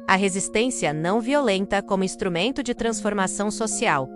A resistência não violenta como instrumento de transformação social.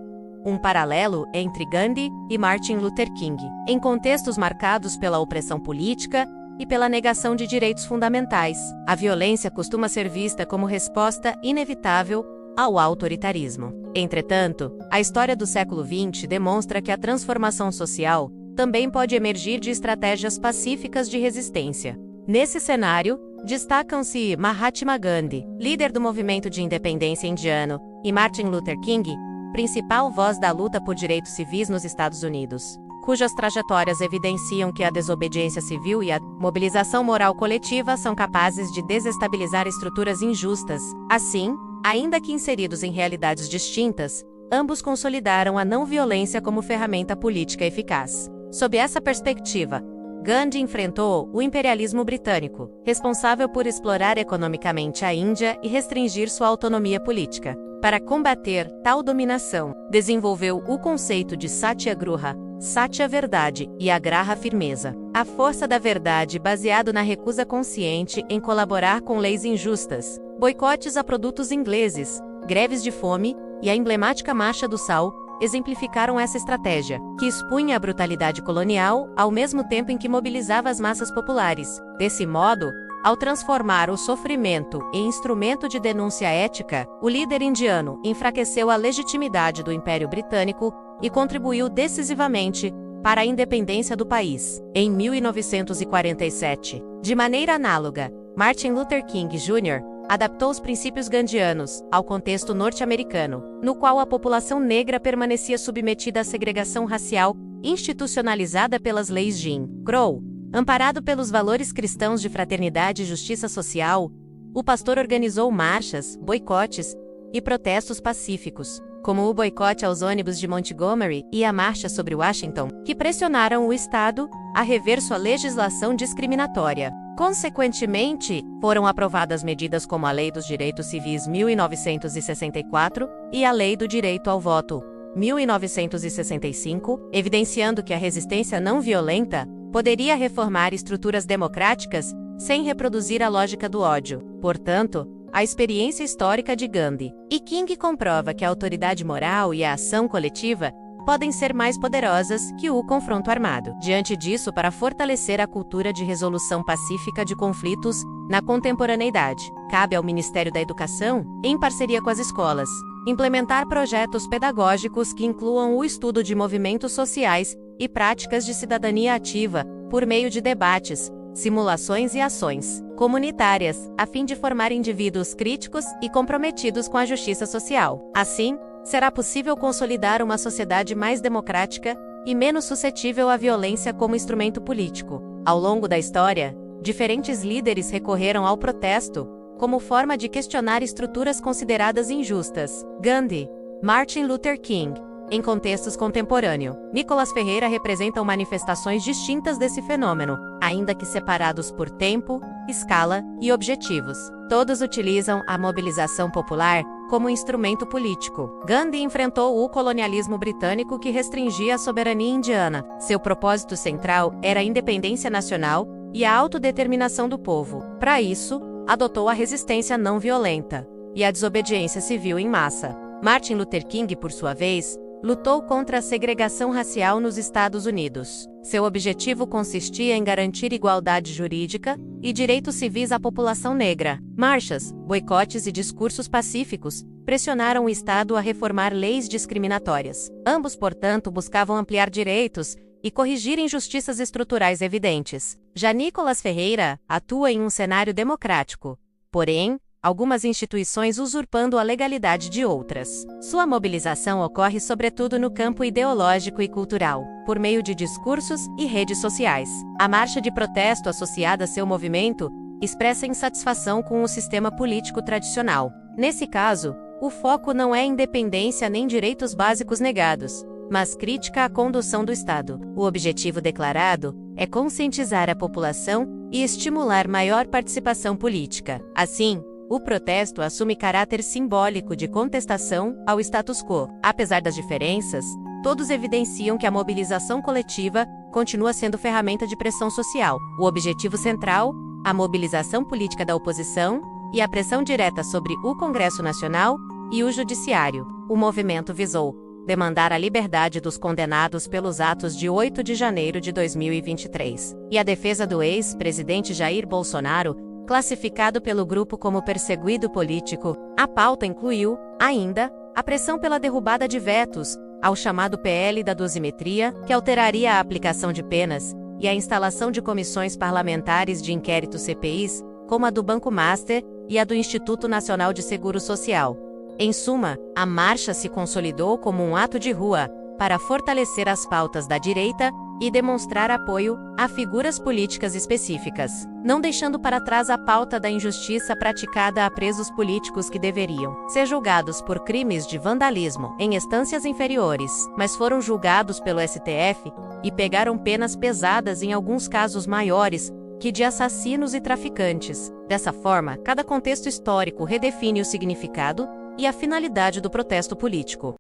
Um paralelo entre Gandhi e Martin Luther King, em contextos marcados pela opressão política e pela negação de direitos fundamentais. A violência costuma ser vista como resposta inevitável ao autoritarismo. Entretanto, a história do século XX demonstra que a transformação social também pode emergir de estratégias pacíficas de resistência. Nesse cenário, destacam-se Mahatma Gandhi, líder do movimento de independência indiano, e Martin Luther King, principal voz da luta por direitos civis nos Estados Unidos, cujas trajetórias evidenciam que a desobediência civil e a mobilização moral coletiva são capazes de desestabilizar estruturas injustas. Assim, ainda que inseridos em realidades distintas, ambos consolidaram a não-violência como ferramenta política eficaz. Sob essa perspectiva, Gandhi enfrentou o imperialismo britânico, responsável por explorar economicamente a Índia e restringir sua autonomia política. Para combater tal dominação, desenvolveu o conceito de Satyagraha, Satya verdade e Agraha firmeza. A força da verdade baseado na recusa consciente em colaborar com leis injustas, boicotes a produtos ingleses, greves de fome e a emblemática Marcha do Sal exemplificaram essa estratégia, que expunha a brutalidade colonial ao mesmo tempo em que mobilizava as massas populares. Desse modo, ao transformar o sofrimento em instrumento de denúncia ética, o líder indiano enfraqueceu a legitimidade do Império Britânico e contribuiu decisivamente para a independência do país. Em 1947, de maneira análoga, Martin Luther King Jr. adaptou os princípios gandhianos ao contexto norte-americano, no qual a população negra permanecia submetida à segregação racial institucionalizada pelas leis Jim Crow. Amparado pelos valores cristãos de fraternidade e justiça social, o pastor organizou marchas, boicotes e protestos pacíficos, como o boicote aos ônibus de Montgomery e a Marcha sobre Washington, que pressionaram o Estado a rever sua legislação discriminatória. Consequentemente, foram aprovadas medidas como a Lei dos Direitos Civis 1964 e a Lei do Direito ao Voto 1965, evidenciando que a resistência não violenta poderia reformar estruturas democráticas sem reproduzir a lógica do ódio. Portanto, a experiência histórica de Gandhi e King comprova que a autoridade moral e a ação coletiva podem ser mais poderosas que o confronto armado. Diante disso, para fortalecer a cultura de resolução pacífica de conflitos na contemporaneidade, cabe ao Ministério da Educação, em parceria com as escolas, implementar projetos pedagógicos que incluam o estudo de movimentos sociais e práticas de cidadania ativa, por meio de debates, simulações e ações comunitárias, a fim de formar indivíduos críticos e comprometidos com a justiça social. Assim, será possível consolidar uma sociedade mais democrática e menos suscetível à violência como instrumento político. Ao longo da história, diferentes líderes recorreram ao protesto como forma de questionar estruturas consideradas injustas. Gandhi, Martin Luther King. Em contextos contemporâneos, Nicolas Ferreira representam manifestações distintas desse fenômeno, ainda que separados por tempo, escala e objetivos. Todos utilizam a mobilização popular como instrumento político. Gandhi enfrentou o colonialismo britânico que restringia a soberania indiana. Seu propósito central era a independência nacional e a autodeterminação do povo. Para isso, adotou a resistência não violenta e a desobediência civil em massa. Martin Luther King, por sua vez, lutou contra a segregação racial nos Estados Unidos. Seu objetivo consistia em garantir igualdade jurídica e direitos civis à população negra. Marchas, boicotes e discursos pacíficos pressionaram o Estado a reformar leis discriminatórias. Ambos, portanto, buscavam ampliar direitos e corrigir injustiças estruturais evidentes. Já Nicolas Ferreira atua em um cenário democrático, porém, algumas instituições usurpando a legalidade de outras. Sua mobilização ocorre sobretudo no campo ideológico e cultural, por meio de discursos e redes sociais. A marcha de protesto associada a seu movimento expressa insatisfação com o sistema político tradicional. Nesse caso, o foco não é independência nem direitos básicos negados, mas crítica à condução do Estado. O objetivo declarado é conscientizar a população e estimular maior participação política. Assim, o protesto assume caráter simbólico de contestação ao status quo. Apesar das diferenças, todos evidenciam que a mobilização coletiva continua sendo ferramenta de pressão social. O objetivo central, a mobilização política da oposição, e a pressão direta sobre o Congresso Nacional e o Judiciário. O movimento visou demandar a liberdade dos condenados pelos atos de 8 de janeiro de 2023. E a defesa do ex-presidente Jair Bolsonaro, classificado pelo grupo como perseguido político. A pauta incluiu, ainda, a pressão pela derrubada de vetos ao chamado PL da dosimetria, que alteraria a aplicação de penas, e a instalação de comissões parlamentares de inquérito CPIs, como a do Banco Master e a do Instituto Nacional de Seguro Social. Em suma, a marcha se consolidou como um ato de rua para fortalecer as pautas da direita e demonstrar apoio a figuras políticas específicas, não deixando para trás a pauta da injustiça praticada a presos políticos que deveriam ser julgados por crimes de vandalismo em instâncias inferiores, mas foram julgados pelo STF e pegaram penas pesadas em alguns casos maiores que de assassinos e traficantes. Dessa forma, cada contexto histórico redefine o significado e a finalidade do protesto político.